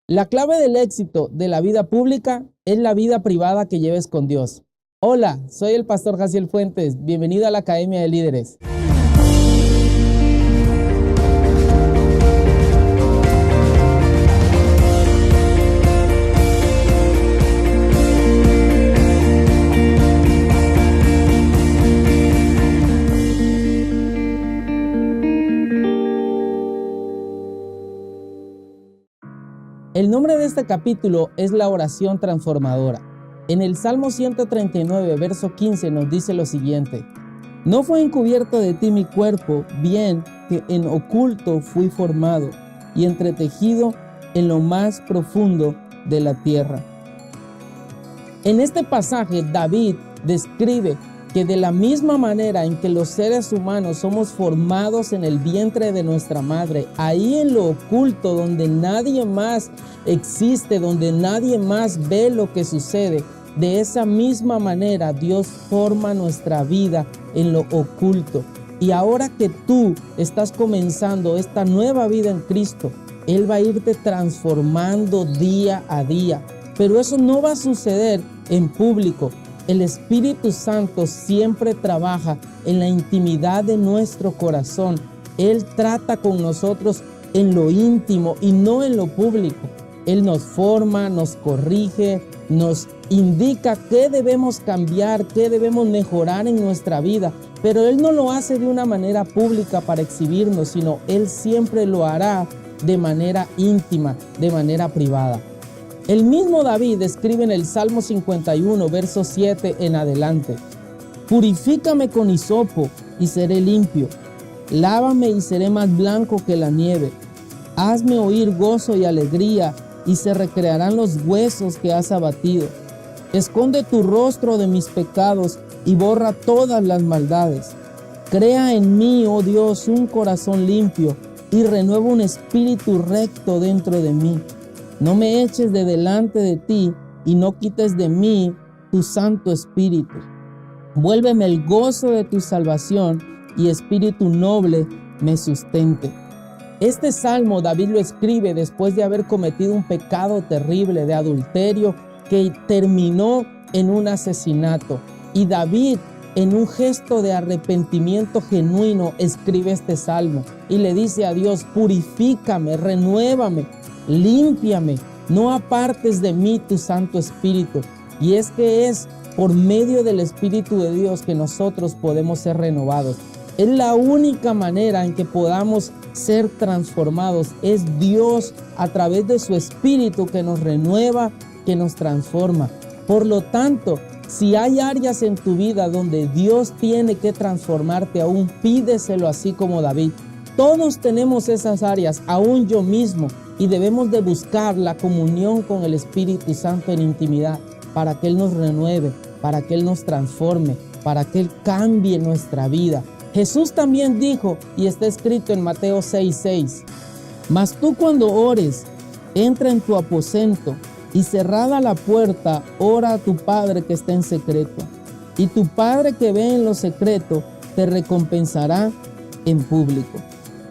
La clave del éxito de la vida pública es la vida privada que lleves con Dios. Hola, soy el pastor Jaciel Fuentes. Bienvenido a la Academia de Líderes. El nombre de este capítulo es la oración transformadora. En el Salmo 139, verso 15 nos dice lo siguiente: No fue encubierto de ti mi cuerpo, bien que en oculto fui formado y entretejido en lo más profundo de la tierra. En este pasaje, David describe que de la misma manera en que los seres humanos somos formados en el vientre de nuestra madre, ahí en lo oculto, donde nadie más existe, donde nadie más ve lo que sucede, de esa misma manera Dios forma nuestra vida en lo oculto. Y ahora que tú estás comenzando esta nueva vida en Cristo, Él va a irte transformando día a día. Pero eso no va a suceder en público. El Espíritu Santo siempre trabaja en la intimidad de nuestro corazón. Él trata con nosotros en lo íntimo y no en lo público. Él nos forma, nos corrige, nos indica qué debemos cambiar, qué debemos mejorar en nuestra vida. Pero Él no lo hace de una manera pública para exhibirnos, sino Él siempre lo hará de manera íntima, de manera privada. El mismo David escribe en el Salmo 51, verso 7 en adelante: Purifícame con hisopo y seré limpio. Lávame y seré más blanco que la nieve. Hazme oír gozo y alegría, y se recrearán los huesos que has abatido. Esconde tu rostro de mis pecados y borra todas las maldades. Crea en mí, oh Dios, un corazón limpio, y renueva un espíritu recto dentro de mí. No me eches de delante de ti y no quites de mí tu Santo Espíritu. Vuélveme el gozo de tu salvación y espíritu noble me sustente. Este salmo David lo escribe después de haber cometido un pecado terrible de adulterio que terminó en un asesinato. Y David, en un gesto de arrepentimiento genuino, escribe este salmo y le dice a Dios: purifícame, renuévame, límpiame, no apartes de mí tu Santo Espíritu. Y es que es por medio del Espíritu de Dios que nosotros podemos ser renovados. Es la única manera en que podamos ser transformados. Es Dios a través de su Espíritu que nos renueva, que nos transforma. Por lo tanto, si hay áreas en tu vida donde Dios tiene que transformarte aún, pídeselo así como David. Todos tenemos esas áreas, aún yo mismo, y debemos de buscar la comunión con el Espíritu Santo en intimidad para que Él nos renueve, para que Él nos transforme, para que Él cambie nuestra vida. Jesús también dijo, y está escrito en Mateo 6:6, Mas tú cuando ores, entra en tu aposento y cerrada la puerta, ora a tu Padre que está en secreto. Y tu Padre que ve en lo secreto te recompensará en público.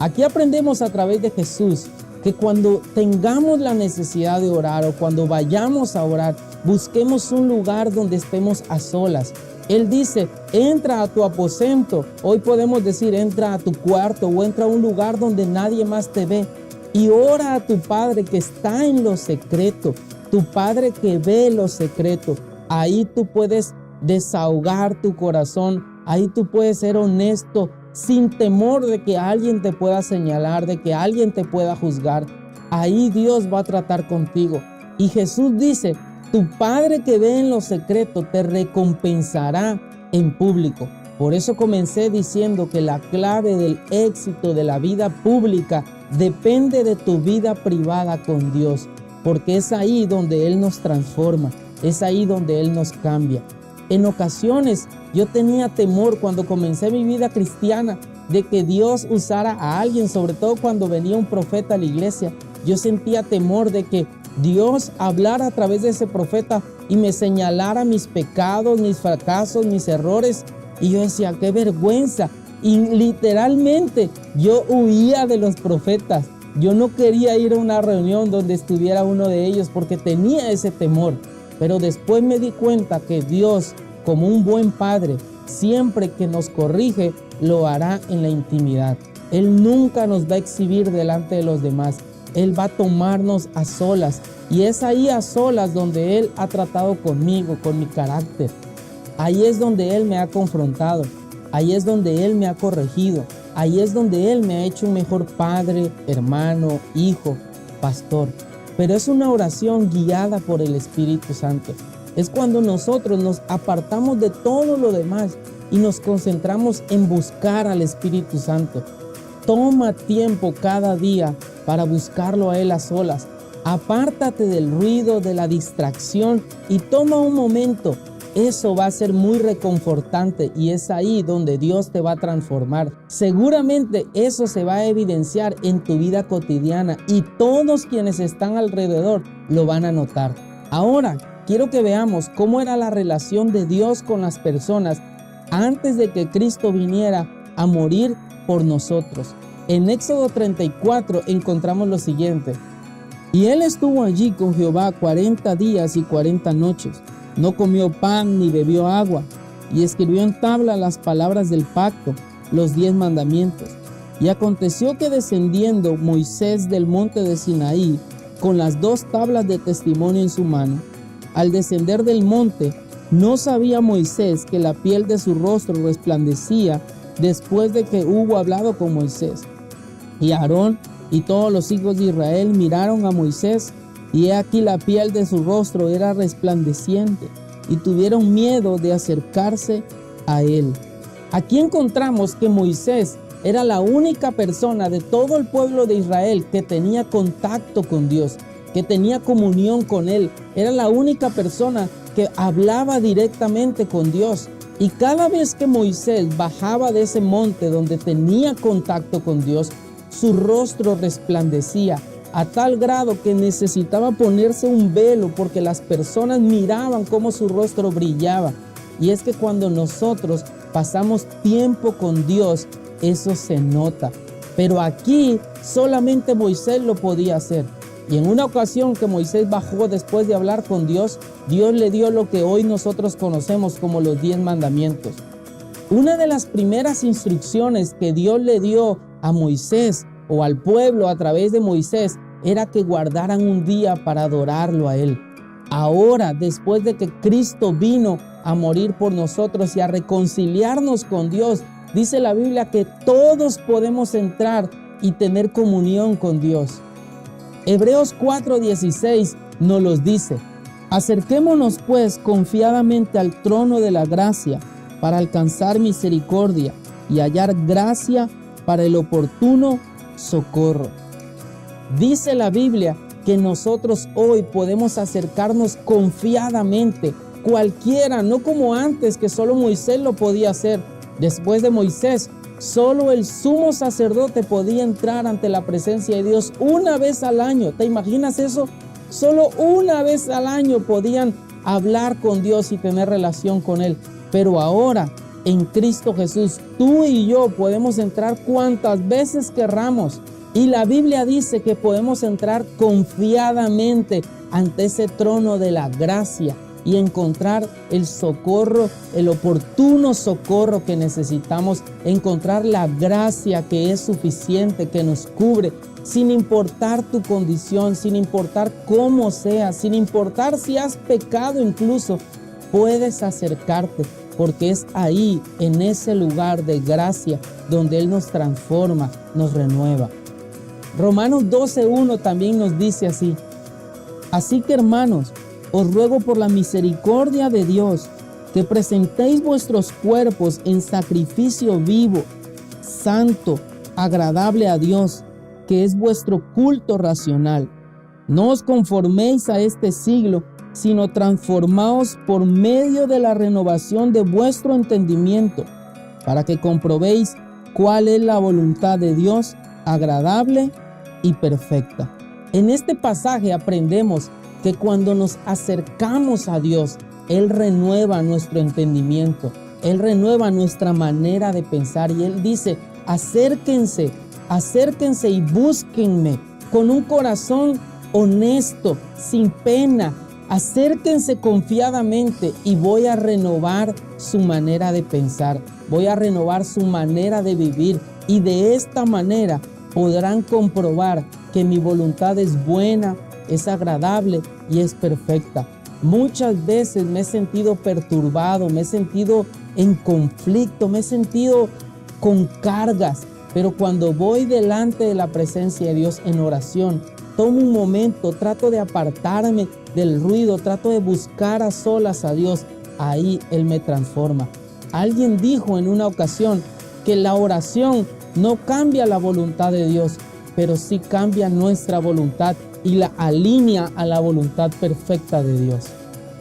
Aquí aprendemos a través de Jesús que cuando tengamos la necesidad de orar o cuando vayamos a orar, busquemos un lugar donde estemos a solas. Él dice: entra a tu aposento. Hoy podemos decir: entra a tu cuarto o entra a un lugar donde nadie más te ve y ora a tu Padre que está en lo secreto, tu Padre que ve lo secreto. Ahí tú puedes desahogar tu corazón, ahí tú puedes ser honesto, sin temor de que alguien te pueda señalar, de que alguien te pueda juzgar. Ahí Dios va a tratar contigo. Y Jesús dice: tu Padre que ve en lo secreto te recompensará en público. Por eso comencé diciendo que la clave del éxito de la vida pública depende de tu vida privada con Dios, porque es ahí donde Él nos transforma, es ahí donde Él nos cambia. En ocasiones yo tenía temor cuando comencé mi vida cristiana de que Dios usara a alguien, sobre todo cuando venía un profeta a la iglesia. Yo sentía temor de que Dios hablara a través de ese profeta y me señalara mis pecados, mis fracasos, mis errores. Y yo decía: qué vergüenza. Y literalmente yo huía de los profetas. Yo no quería ir a una reunión donde estuviera uno de ellos porque tenía ese temor. Pero después me di cuenta que Dios, como un buen padre, siempre que nos corrige, lo hará en la intimidad. Él nunca nos va a exhibir delante de los demás. Él va a tomarnos a solas. Y es ahí a solas donde Él ha tratado conmigo, con mi carácter. Ahí es donde Él me ha confrontado. Ahí es donde Él me ha corregido. Ahí es donde Él me ha hecho un mejor padre, hermano, hijo, pastor. Pero es una oración guiada por el Espíritu Santo. Es cuando nosotros nos apartamos de todo lo demás y nos concentramos en buscar al Espíritu Santo. Toma tiempo cada día para buscarlo a Él a solas. Apártate del ruido, de la distracción y toma un momento. Eso va a ser muy reconfortante y es ahí donde Dios te va a transformar. Seguramente eso se va a evidenciar en tu vida cotidiana y todos quienes están alrededor lo van a notar. Ahora, quiero que veamos cómo era la relación de Dios con las personas antes de que Cristo viniera a morir por nosotros. En Éxodo 34 encontramos lo siguiente. Y él estuvo allí con Jehová 40 días y 40 noches. No comió pan ni bebió agua, y escribió en tabla las palabras del pacto, los 10 mandamientos. Y aconteció que descendiendo Moisés del monte de Sinaí, con las 2 tablas de testimonio en su mano, al descender del monte, no sabía Moisés que la piel de su rostro resplandecía después de que hubo hablado con Moisés. Y Aarón y todos los hijos de Israel miraron a Moisés, y he aquí la piel de su rostro era resplandeciente, y tuvieron miedo de acercarse a él. Aquí encontramos que Moisés era la única persona de todo el pueblo de Israel que tenía contacto con Dios, que tenía comunión con Él. Era la única persona que hablaba directamente con Dios. Y cada vez que Moisés bajaba de ese monte donde tenía contacto con Dios, su rostro resplandecía a tal grado que necesitaba ponerse un velo porque las personas miraban cómo su rostro brillaba. Y es que cuando nosotros pasamos tiempo con Dios, eso se nota. Pero aquí solamente Moisés lo podía hacer. Y en una ocasión que Moisés bajó después de hablar con Dios, Dios le dio lo que hoy nosotros conocemos como los 10 mandamientos. Una de las primeras instrucciones que Dios le dio a Moisés o al pueblo a través de Moisés era que guardaran un día para adorarlo a Él. Ahora, después de que Cristo vino a morir por nosotros y a reconciliarnos con Dios, dice la Biblia que todos podemos entrar y tener comunión con Dios. Hebreos 4:16 nos los dice: acerquémonos pues confiadamente al trono de la gracia para alcanzar misericordia y hallar gracia para el oportuno socorro. Dice la Biblia que nosotros hoy podemos acercarnos confiadamente, cualquiera, no como antes que solo Moisés lo podía hacer. Después de Moisés, solo el sumo sacerdote podía entrar ante la presencia de Dios una vez al año. ¿Te imaginas eso? Solo una vez al año podían hablar con Dios y tener relación con Él. Pero ahora, en Cristo Jesús, tú y yo podemos entrar cuantas veces querramos. Y la Biblia dice que podemos entrar confiadamente ante ese trono de la gracia y encontrar el socorro, el oportuno socorro que necesitamos, encontrar la gracia que es suficiente, que nos cubre, sin importar tu condición, sin importar cómo seas, sin importar si has pecado incluso, puedes acercarte, porque es ahí, en ese lugar de gracia, donde Él nos transforma, nos renueva. Romanos 12:1 también nos dice así: así que, hermanos, os ruego por la misericordia de Dios que presentéis vuestros cuerpos en sacrificio vivo, santo, agradable a Dios, que es vuestro culto racional. No os conforméis a este siglo, sino transformaos por medio de la renovación de vuestro entendimiento, para que comprobéis cuál es la voluntad de Dios, agradable y perfecta. En este pasaje aprendemos que cuando nos acercamos a Dios, Él renueva nuestro entendimiento, Él renueva nuestra manera de pensar y Él dice: acérquense Acérquense y búsquenme con un corazón honesto, sin pena. Acérquense confiadamente y voy a renovar su manera de pensar. Voy a renovar su manera de vivir y de esta manera podrán comprobar que mi voluntad es buena, es agradable y es perfecta. Muchas veces me he sentido perturbado, me he sentido en conflicto, me he sentido con cargas, pero cuando voy delante de la presencia de Dios en oración, tomo un momento, trato de apartarme del ruido, trato de buscar a solas a Dios. Ahí Él me transforma. Alguien dijo en una ocasión que la oración no cambia la voluntad de Dios, pero sí cambia nuestra voluntad y la alinea a la voluntad perfecta de Dios.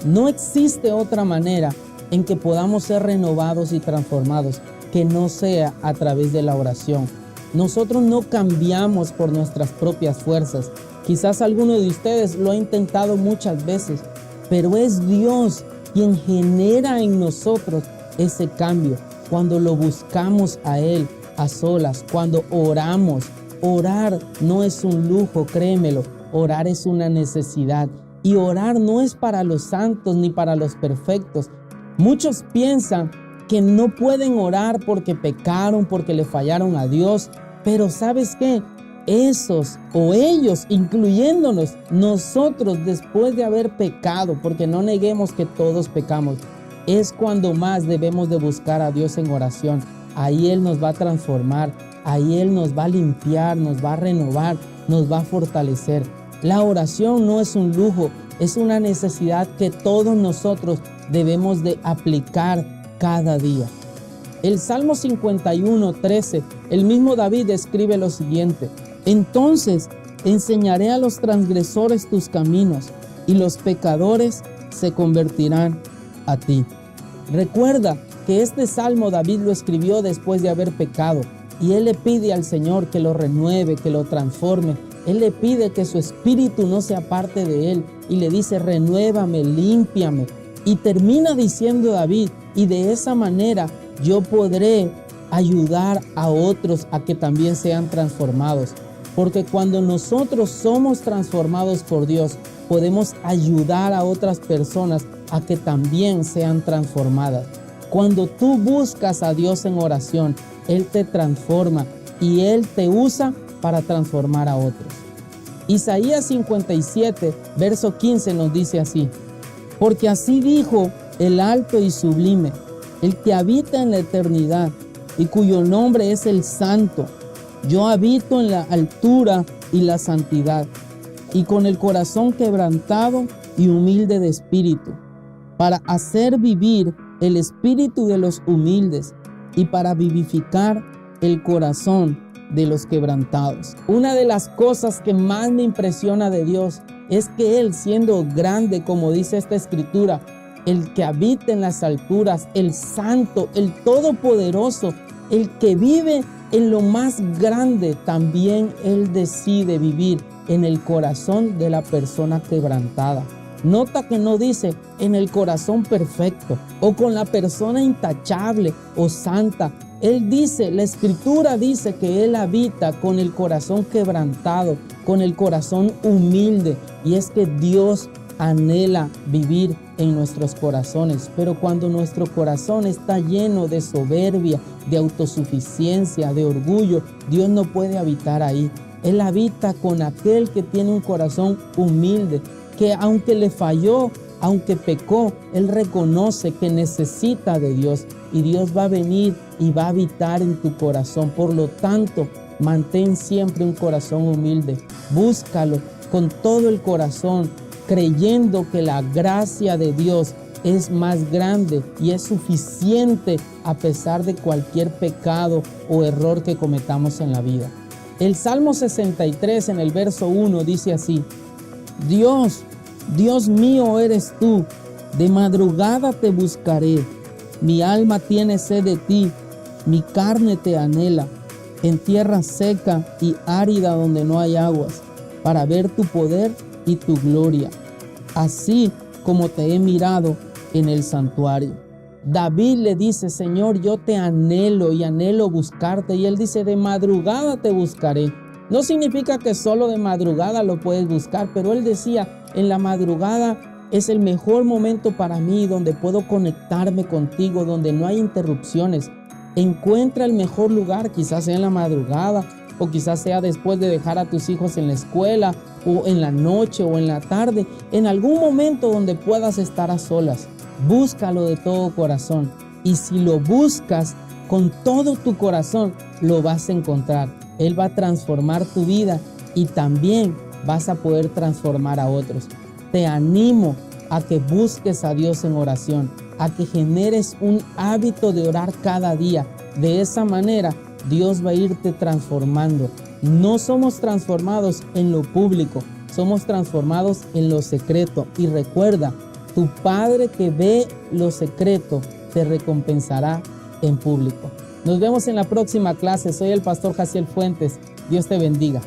No existe otra manera en que podamos ser renovados y transformados que no sea a través de la oración. Nosotros no cambiamos por nuestras propias fuerzas. Quizás alguno de ustedes lo ha intentado muchas veces, pero es Dios quien genera en nosotros ese cambio cuando lo buscamos a Él a solas, cuando oramos. Orar no es un lujo, créemelo, orar es una necesidad. Y orar no es para los santos ni para los perfectos. Muchos piensan que no pueden orar porque pecaron, porque le fallaron a Dios. Pero ¿sabes qué? Esos o ellos, incluyéndonos, nosotros después de haber pecado, porque no neguemos que todos pecamos, es cuando más debemos de buscar a Dios en oración. Ahí Él nos va a transformar, ahí Él nos va a limpiar, nos va a renovar, nos va a fortalecer. La oración no es un lujo, es una necesidad que todos nosotros debemos de aplicar cada día. El Salmo 51:13, el mismo David escribe lo siguiente: entonces enseñaré a los transgresores tus caminos y los pecadores se convertirán a ti. Recuerda que este salmo David lo escribió después de haber pecado y él le pide al Señor que lo renueve, que lo transforme. Él le pide que su espíritu no se aparte de él y le dice: renuévame, límpiame. Y termina diciendo David: y de esa manera yo podré ayudar a otros a que también sean transformados. Porque cuando nosotros somos transformados por Dios, podemos ayudar a otras personas a que también sean transformadas. Cuando tú buscas a Dios en oración, Él te transforma y Él te usa para transformar a otros. Isaías 57, verso 15 nos dice así: porque así dijo el alto y sublime, el que habita en la eternidad y cuyo nombre es el Santo. Yo habito en la altura y la santidad, y con el corazón quebrantado y humilde de espíritu, para hacer vivir el espíritu de los humildes y para vivificar el corazón de los quebrantados. Una de las cosas que más me impresiona de Dios es que Él, siendo grande, como dice esta escritura, el que habita en las alturas, el santo, el todopoderoso, el que vive en lo más grande, también Él decide vivir en el corazón de la persona quebrantada. Nota que no dice en el corazón perfecto o con la persona intachable o santa. Él dice, la escritura dice que Él habita con el corazón quebrantado, con el corazón humilde. Y es que Dios anhela vivir en nuestros corazones, pero cuando nuestro corazón está lleno de soberbia, de autosuficiencia, de orgullo, Dios no puede habitar ahí. Él habita con aquel que tiene un corazón humilde, que aunque le falló, aunque pecó, Él reconoce que necesita de Dios y Dios va a venir y va a habitar en tu corazón. Por lo tanto, mantén siempre un corazón humilde. Búscalo con todo el corazón, creyendo que la gracia de Dios es más grande y es suficiente a pesar de cualquier pecado o error que cometamos en la vida. El Salmo 63 en el verso 1 dice así: Dios, Dios mío eres tú, de madrugada te buscaré. Mi alma tiene sed de ti, mi carne te anhela, en tierra seca y árida donde no hay aguas, para ver tu poder y tu gloria, así como te he mirado en el santuario. David le dice, Señor, yo te anhelo y anhelo buscarte. Y él dice, de madrugada te buscaré. No significa que solo de madrugada lo puedes buscar, pero él decía, en la madrugada es el mejor momento para mí, donde puedo conectarme contigo, donde no hay interrupciones. Encuentra el mejor lugar, quizás sea en la madrugada, o quizás sea después de dejar a tus hijos en la escuela, o en la noche, o en la tarde, en algún momento donde puedas estar a solas. Búscalo de todo corazón, y si lo buscas con todo tu corazón, lo vas a encontrar. Él va a transformar tu vida y también vas a poder transformar a otros. Te animo a que busques a Dios en oración, a que generes un hábito de orar cada día. De esa manera, Dios va a irte transformando. No somos transformados en lo público, somos transformados en lo secreto. Y recuerda, tu Padre que ve lo secreto te recompensará en público. Nos vemos en la próxima clase. Soy el pastor Jaciel Fuentes. Dios te bendiga.